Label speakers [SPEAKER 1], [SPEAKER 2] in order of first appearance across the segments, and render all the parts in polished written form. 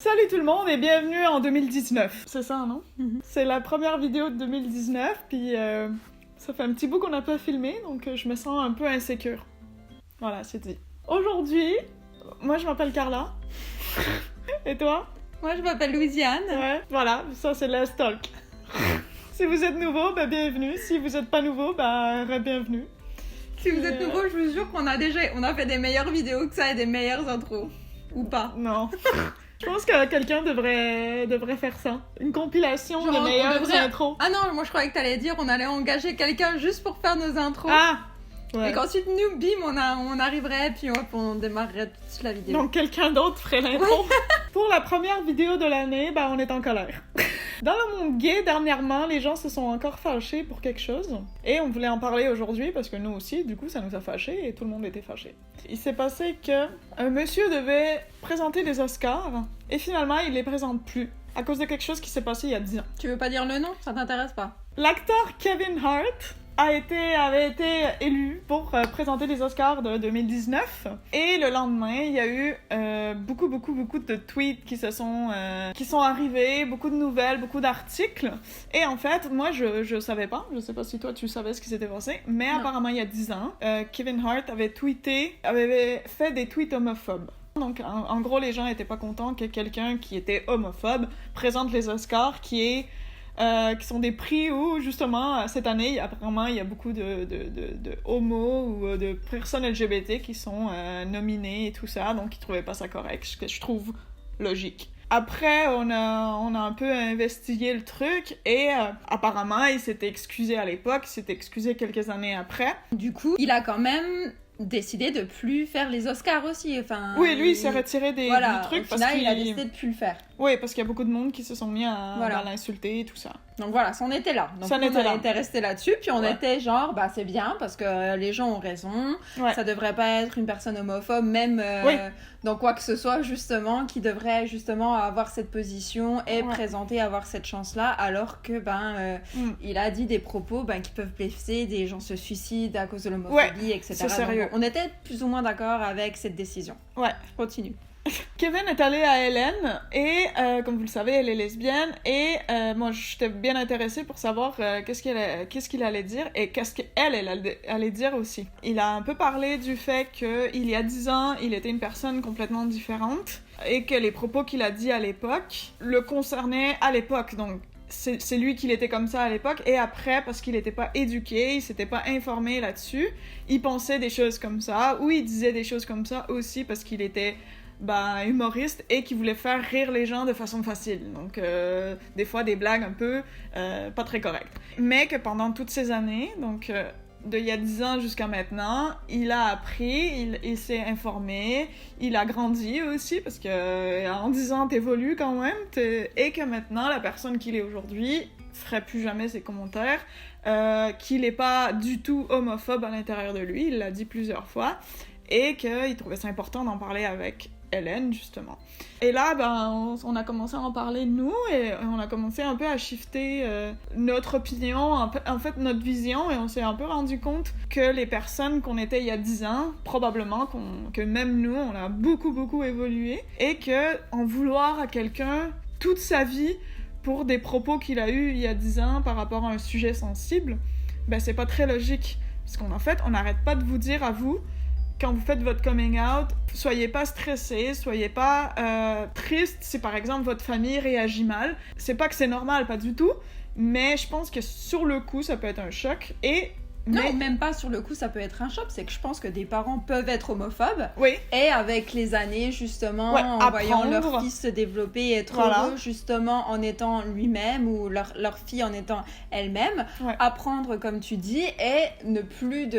[SPEAKER 1] Salut tout le monde et bienvenue en 2019. C'est ça, non? C'est la première vidéo de 2019, puis ça fait un petit bout qu'on n'a pas filmé, donc je me sens un peu insécure. Voilà, c'est dit. Aujourd'hui, moi je m'appelle Carla. Et toi?
[SPEAKER 2] Moi, je m'appelle Louisiane.
[SPEAKER 1] Ouais, voilà, ça c'est le stock. Si vous êtes nouveau, ben bienvenue. Si vous êtes pas nouveau, ben bienvenue.
[SPEAKER 2] Si vous êtes nouveau, je vous jure qu'on a fait des meilleures vidéos que ça et des meilleures intros. Ou pas.
[SPEAKER 1] Non. Je pense que quelqu'un devrait faire ça. Une compilation
[SPEAKER 2] Genre,
[SPEAKER 1] de meilleures intros.
[SPEAKER 2] Ah non, moi je croyais que t'allais dire on allait engager quelqu'un juste pour faire nos intros.
[SPEAKER 1] Ah! Ouais.
[SPEAKER 2] Et qu'ensuite, nous, bim, on arriverait, puis hop, on démarrerait toute la vidéo.
[SPEAKER 1] Donc quelqu'un d'autre ferait l'intro. Ouais. Pour la première vidéo de l'année, ben on est en colère. Dans le monde gay, dernièrement, les gens se sont encore fâchés pour quelque chose. Et on voulait en parler aujourd'hui parce que nous aussi, du coup, ça nous a fâchés et tout le monde était fâché. Il s'est passé que un monsieur devait présenter les Oscars et finalement, il les présente plus à cause de quelque chose qui s'est passé il y a 10 ans.
[SPEAKER 2] Tu veux pas dire le nom? Ça t'intéresse pas? L'acteur
[SPEAKER 1] Kevin Hart avait été élu pour présenter les Oscars de 2019. Et le lendemain, il y a eu beaucoup de tweets qui sont arrivés, beaucoup de nouvelles, beaucoup d'articles. Et en fait, moi, je savais pas. Je sais pas si toi, tu savais ce qui s'était passé. Mais non. Apparemment, il y a 10 ans, Kevin Hart avait fait des tweets homophobes. Donc, en gros, les gens étaient pas contents que quelqu'un qui était homophobe présente les Oscars, qui sont des prix où, justement, cette année, apparemment, il y a beaucoup de homos ou de personnes LGBT qui sont nominés et tout ça, donc ils trouvaient pas ça correct, ce que je trouve logique. Après, on a un peu investigué le truc et apparemment, il s'était excusé à l'époque, il s'était excusé quelques années après.
[SPEAKER 2] Du coup, il a quand même décidé de plus faire les Oscars aussi, enfin...
[SPEAKER 1] Oui, lui, il s'est retiré du truc
[SPEAKER 2] au final, il a décidé de plus le faire.
[SPEAKER 1] Oui, parce qu'il y a beaucoup de monde qui se sont mis à l'insulter et tout ça.
[SPEAKER 2] Donc voilà, ça en était là. Donc on était resté là-dessus, puis on était genre, bah c'est bien, parce que les gens ont raison, ça devrait pas être une personne homophobe, même dans quoi que ce soit, justement, qui devrait justement avoir cette position et présenter, avoir cette chance-là, alors que, il a dit des propos qui peuvent blesser, des gens se suicident à cause de l'homophobie, etc.
[SPEAKER 1] C'est sérieux.
[SPEAKER 2] Donc, on était plus ou moins d'accord avec cette décision.
[SPEAKER 1] Ouais.
[SPEAKER 2] Continue.
[SPEAKER 1] Kevin est allé à Hélène et, comme vous le savez, elle est lesbienne et moi j'étais bien intéressée pour savoir qu'est-ce qu'il allait dire et qu'est-ce qu'elle allait dire aussi. Il a un peu parlé du fait qu'il y a 10 ans, il était une personne complètement différente et que les propos qu'il a dit à l'époque le concernaient à l'époque, donc c'est lui qu'il était comme ça à l'époque, et après, parce qu'il n'était pas éduqué, il s'était pas informé là-dessus, il pensait des choses comme ça, ou il disait des choses comme ça aussi parce qu'il était humoriste et qui voulait faire rire les gens de façon facile. Donc, des fois, des blagues un peu pas très correctes. Mais que pendant toutes ces années, donc d'il y a 10 ans jusqu'à maintenant, il a appris, il s'est informé, il a grandi aussi, parce que en 10 ans, t'évolues quand même, et que maintenant, la personne qu'il est aujourd'hui ferait plus jamais ses commentaires, qu'il n'est pas du tout homophobe à l'intérieur de lui, il l'a dit plusieurs fois, et qu'il trouvait ça important d'en parler avec Hélène, justement. Et là, on a commencé à en parler, nous, et on a commencé un peu à shifter notre opinion, en fait, notre vision, et on s'est un peu rendu compte que les personnes qu'on était il y a 10 ans, probablement que même nous, on a beaucoup évolué, et que en vouloir à quelqu'un toute sa vie pour des propos qu'il a eus il y a 10 ans par rapport à un sujet sensible, c'est pas très logique. Parce qu'en fait, on n'arrête pas de vous dire à vous, quand vous faites votre coming out, soyez pas stressés, soyez pas tristes si par exemple votre famille réagit mal. C'est pas que c'est normal, pas du tout, mais je pense que sur le coup, ça peut être un choc et...
[SPEAKER 2] Non, même pas sur le coup, ça peut être un choc, c'est que je pense que des parents peuvent être homophobes,
[SPEAKER 1] oui.
[SPEAKER 2] Et avec les années, justement, en voyant leur fils se développer et être heureux, justement, en étant lui-même, ou leur fille en étant elle-même, apprendre, comme tu dis, et ne plus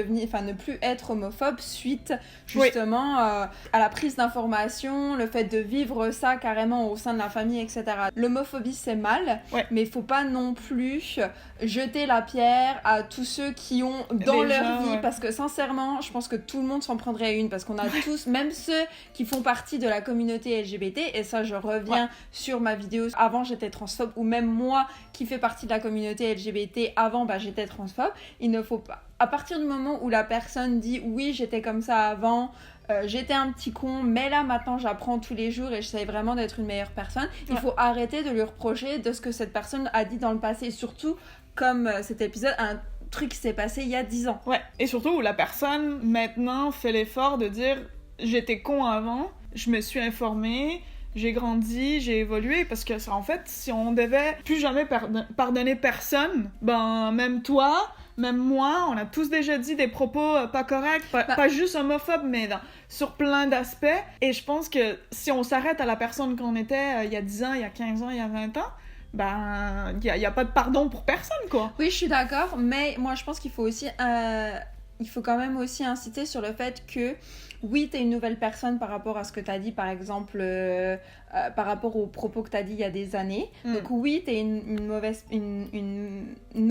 [SPEAKER 2] être homophobe suite, justement, à la prise d'information, le fait de vivre ça carrément au sein de la famille, etc. L'homophobie, c'est mal, mais il faut pas non plus jeter la pierre à tous ceux qui ont dans leur vie, parce que sincèrement, je pense que tout le monde s'en prendrait une, parce qu'on a tous, même ceux qui font partie de la communauté LGBT, et ça je reviens sur ma vidéo, avant j'étais transphobe, ou même moi qui fais partie de la communauté LGBT, avant j'étais transphobe, il ne faut pas, à partir du moment où la personne dit oui j'étais comme ça avant, j'étais un petit con, mais là maintenant j'apprends tous les jours et j'essaie vraiment d'être une meilleure personne. Il faut arrêter de lui reprocher de ce que cette personne a dit dans le passé, surtout comme cet épisode, un truc qui s'est passé il y a 10 ans.
[SPEAKER 1] Ouais, et surtout où la personne maintenant fait l'effort de dire j'étais con avant, je me suis informée, j'ai grandi, j'ai évolué, parce que ça, en fait, si on devait plus jamais pardonner personne, ben même toi, même moi, on a tous déjà dit des propos pas corrects, pas juste homophobes, mais sur plein d'aspects, et je pense que si on s'arrête à la personne qu'on était il y a 10 ans, il y a 15 ans, il y a 20 ans, ben, il y a pas de pardon pour personne, quoi.
[SPEAKER 2] Oui, je suis d'accord, mais moi, je pense qu'il faut aussi... il faut quand même aussi inciter sur le fait que oui, t'es une nouvelle personne par rapport à ce que t'as dit, par exemple, par rapport aux propos que t'as dit il y a des années. Donc oui, t'es une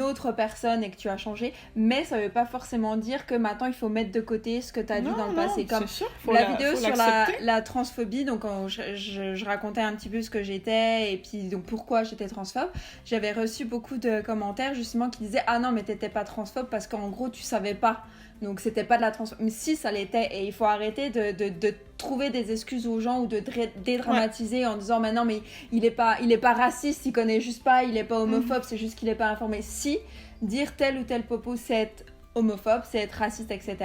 [SPEAKER 2] autre personne et que tu as changé, mais ça veut pas forcément dire que maintenant il faut mettre de côté ce que t'as dit dans le passé. Comme
[SPEAKER 1] c'est sûr,
[SPEAKER 2] la vidéo sur la transphobie, donc je racontais un petit peu ce que j'étais et puis donc pourquoi j'étais transphobe. J'avais reçu beaucoup de commentaires justement qui disaient « Ah non, mais t'étais pas transphobe parce qu'en gros tu savais pas ». Donc c'était pas de la transphobie, mais si ça l'était, et il faut arrêter de trouver des excuses aux gens ou de dédramatiser en disant mais non mais il est pas raciste, il connaît juste pas, il est pas homophobe, c'est juste qu'il est pas informé. Si dire tel ou tel propos c'est être homophobe, c'est être raciste, etc.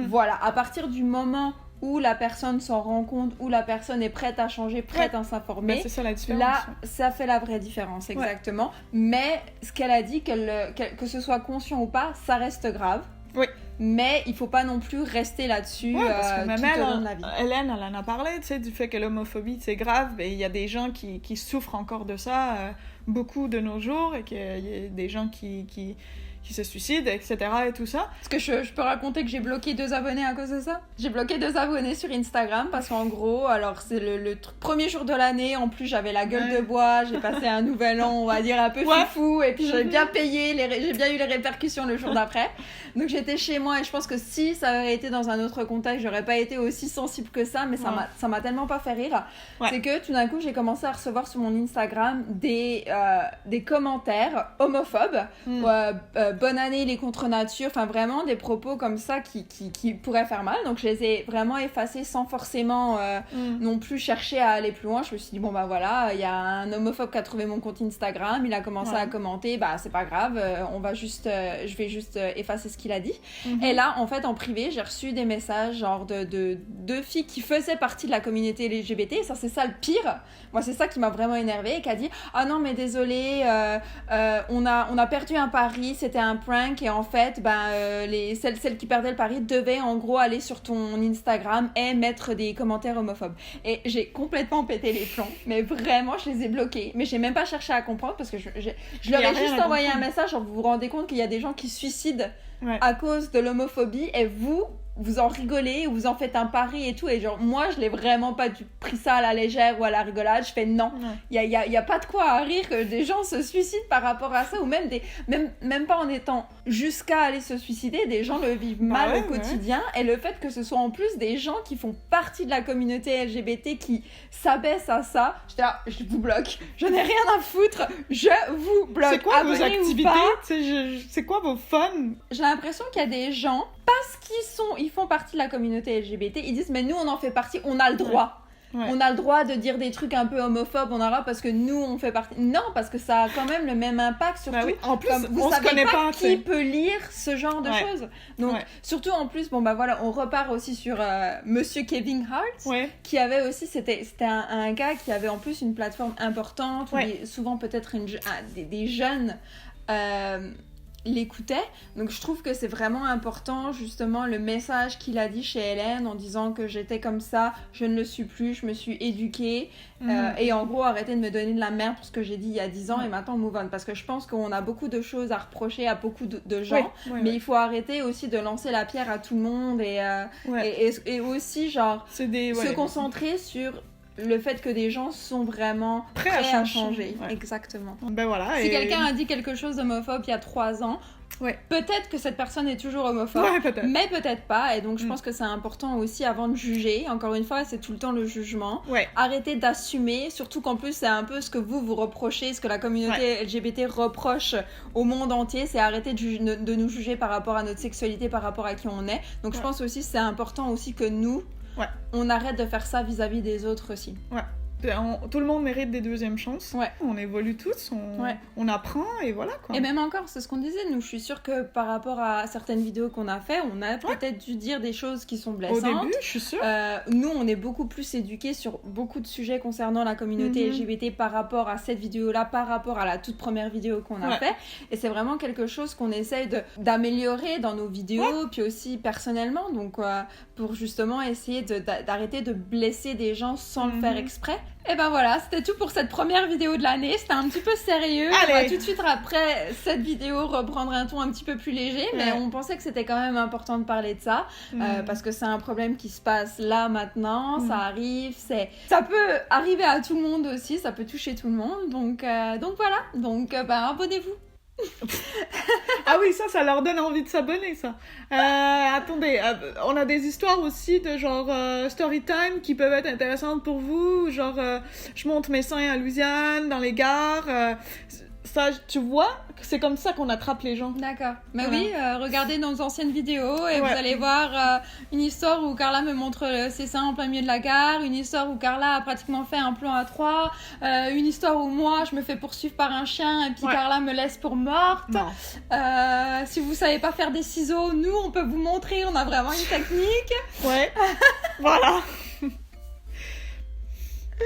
[SPEAKER 2] Voilà, à partir du moment où la personne s'en rend compte, où la personne est prête à changer, prête à s'informer,
[SPEAKER 1] c'est ça la différence.
[SPEAKER 2] Là, ça fait la vraie différence, exactement. Mais ce qu'elle a dit, que ce soit conscient ou pas, ça reste grave.
[SPEAKER 1] Oui.
[SPEAKER 2] Mais il faut pas non plus rester là-dessus
[SPEAKER 1] parce que même
[SPEAKER 2] tout au long de la vie.
[SPEAKER 1] Hélène, elle en a parlé, tu sais, du fait que l'homophobie, c'est grave, et il y a des gens qui souffrent encore de ça beaucoup de nos jours, et qu'il y a des gens qui se suicident, etc. et tout ça.
[SPEAKER 2] Est-ce que je peux raconter que j'ai bloqué 2 abonnés à cause de ça ? J'ai bloqué 2 abonnés sur Instagram parce qu'en gros, alors c'est le premier jour de l'année, en plus j'avais la gueule de bois, j'ai passé un nouvel an, on va dire, un peu fifou, et puis j'ai bien payé, j'ai bien eu les répercussions le jour d'après. Donc j'étais chez moi, et je pense que si ça avait été dans un autre contexte, j'aurais pas été aussi sensible que ça, mais ça m'a tellement pas fait rire. C'est que tout d'un coup, j'ai commencé à recevoir sur mon Instagram des commentaires homophobes, bonne année les contre nature, enfin vraiment des propos comme ça qui pourraient faire mal. Donc je les ai vraiment effacés sans forcément non plus chercher à aller plus loin. Je me suis dit bon bah voilà, il y a un homophobe qui a trouvé mon compte Instagram, il a commencé à commenter, bah c'est pas grave, je vais juste effacer ce qu'il a dit. Et là en fait en privé j'ai reçu des messages genre de deux filles qui faisaient partie de la communauté LGBT, et ça c'est ça le pire. Moi c'est ça qui m'a vraiment énervée, et qui a dit ah non mais désolé, on a perdu un pari, c'était un prank, et en fait celles qui perdaient le pari devaient en gros aller sur ton Instagram et mettre des commentaires homophobes. Et j'ai complètement pété les plombs, mais vraiment je les ai bloqués, mais j'ai même pas cherché à comprendre parce que je leur ai juste envoyé un message genre vous vous rendez compte qu'il y a des gens qui se suicident à cause de l'homophobie, et vous en rigolez, vous en faites un pari et tout, et genre moi je l'ai vraiment pas pris ça à la légère ou à la rigolade. Je fais non, il y a pas de quoi à rire que des gens se suicident par rapport à ça, ou même même pas en étant jusqu'à aller se suicider, des gens le vivent mal au quotidien, et le fait que ce soit en plus des gens qui font partie de la communauté LGBT qui s'abaissent à ça, j'étais là, je vous bloque, je n'ai rien à foutre, je vous bloque.
[SPEAKER 1] C'est quoi vos activités, c'est quoi vos fun?
[SPEAKER 2] J'ai l'impression qu'il y a des gens, parce qu'ils font partie de la communauté LGBT, ils disent mais nous on en fait partie, on a le droit. On a le droit de dire des trucs un peu homophobes, on a le droit parce que nous on fait partie. Non, parce que ça a quand même le même impact, surtout
[SPEAKER 1] en plus,
[SPEAKER 2] comme vous savez pas qui peut lire ce genre de choses. Donc surtout en plus, bon bah voilà, on repart aussi sur Monsieur Kevin Hart, qui avait aussi, c'était un gars qui avait en plus une plateforme importante, où souvent peut-être des jeunes l'écoutait. Donc je trouve que c'est vraiment important justement le message qu'il a dit chez Hélène en disant que j'étais comme ça, je ne le suis plus, je me suis éduquée, et en gros arrêtez de me donner de la merde pour ce que j'ai dit il y a 10 ans et maintenant move on, parce que je pense qu'on a beaucoup de choses à reprocher à beaucoup de gens, mais il faut arrêter aussi de lancer la pierre à tout le monde, et aussi genre se concentrer sur le fait que des gens sont vraiment prêts à changer. Exactement.
[SPEAKER 1] Ben voilà,
[SPEAKER 2] si quelqu'un a dit quelque chose d'homophobe il y a 3 ans, peut-être que cette personne est toujours homophobe, mais peut-être pas, et donc je pense que c'est important aussi avant de juger. Encore une fois, c'est tout le temps le jugement. Arrêtez d'assumer, surtout qu'en plus c'est un peu ce que vous reprochez, ce que la communauté LGBT reproche au monde entier, c'est arrêter de nous juger par rapport à notre sexualité, par rapport à qui on est. Donc je pense aussi c'est important aussi que nous, on arrête de faire ça vis-à-vis des autres aussi.
[SPEAKER 1] Ouais. Tout le monde mérite des deuxièmes chances.
[SPEAKER 2] Ouais.
[SPEAKER 1] On évolue tous, on apprend et voilà quoi.
[SPEAKER 2] Et même encore, c'est ce qu'on disait, nous, je suis sûre que par rapport à certaines vidéos qu'on a fait, on a peut-être dû dire des choses qui sont blessantes.
[SPEAKER 1] Au début, je suis sûre.
[SPEAKER 2] Nous, on est beaucoup plus éduqués sur beaucoup de sujets concernant la communauté LGBT par rapport à cette vidéo-là, par rapport à la toute première vidéo qu'on a fait. Et c'est vraiment quelque chose qu'on essaye d'améliorer dans nos vidéos, puis aussi personnellement, donc pour justement essayer d'arrêter de blesser des gens sans le faire exprès. Et ben voilà, c'était tout pour cette première vidéo de l'année. C'était un petit peu sérieux.
[SPEAKER 1] Allez.
[SPEAKER 2] On va tout de suite après cette vidéo reprendre un ton un petit peu plus léger, mais on pensait que c'était quand même important de parler de ça parce que c'est un problème qui se passe là maintenant, ça arrive, ça peut arriver à tout le monde aussi, ça peut toucher tout le monde. Donc voilà, abonnez-vous.
[SPEAKER 1] Ah oui, ça leur donne envie de s'abonner, ça. Attendez, on a des histoires aussi de genre story time qui peuvent être intéressantes pour vous, genre je monte mes seins à Louisiane dans les gares, ça, tu vois, c'est comme ça qu'on attrape les gens.
[SPEAKER 2] D'accord. Mais oui, regardez nos anciennes vidéos et vous allez voir une histoire où Carla me montre ses seins en plein milieu de la gare, une histoire où Carla a pratiquement fait un plan à 3, une histoire où moi, je me fais poursuivre par un chien et puis Carla me laisse pour morte. Si vous savez pas faire des ciseaux, nous, on peut vous montrer, on a vraiment une technique.
[SPEAKER 1] Ouais, voilà.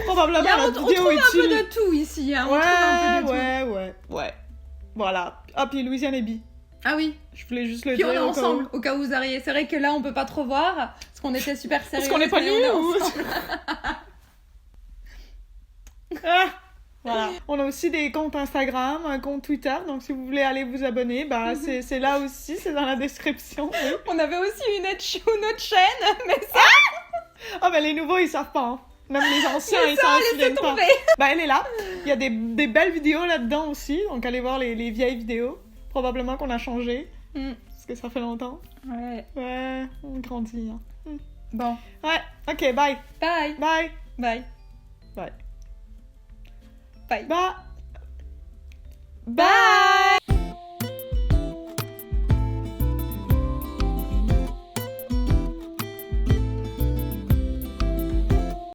[SPEAKER 1] Probablement
[SPEAKER 2] on trouve un peu de tout ici, hein. On trouve un peu de tout.
[SPEAKER 1] Ouais. Voilà. Ah, puis Louisiane est bi.
[SPEAKER 2] Ah oui.
[SPEAKER 1] Je voulais juste le
[SPEAKER 2] puis
[SPEAKER 1] dire.
[SPEAKER 2] Puis on est ensemble, au cas où vous arrivez. C'est vrai que là, on peut pas trop voir, parce qu'on était super sérieux.
[SPEAKER 1] Parce qu'on est pas nus Voilà. On a aussi des comptes Instagram, un compte Twitter, donc si vous voulez aller vous abonner, c'est là aussi, c'est dans la description. Oui.
[SPEAKER 2] On avait aussi une autre chaîne, mais ça...
[SPEAKER 1] Ah, mais les nouveaux, ils savent pas, hein. Même les anciens, ils s'en souviennent pas. Elle est là. Il y a des belles vidéos là-dedans aussi, donc allez voir les vieilles vidéos. Probablement qu'on a changé, parce que ça fait longtemps. Ouais, on grandit. Hein.
[SPEAKER 2] Bon.
[SPEAKER 1] Ouais, ok, bye.
[SPEAKER 2] Bye.
[SPEAKER 1] Bye.
[SPEAKER 2] Bye.
[SPEAKER 1] Bye.
[SPEAKER 2] Bye.
[SPEAKER 1] Bye. Bye.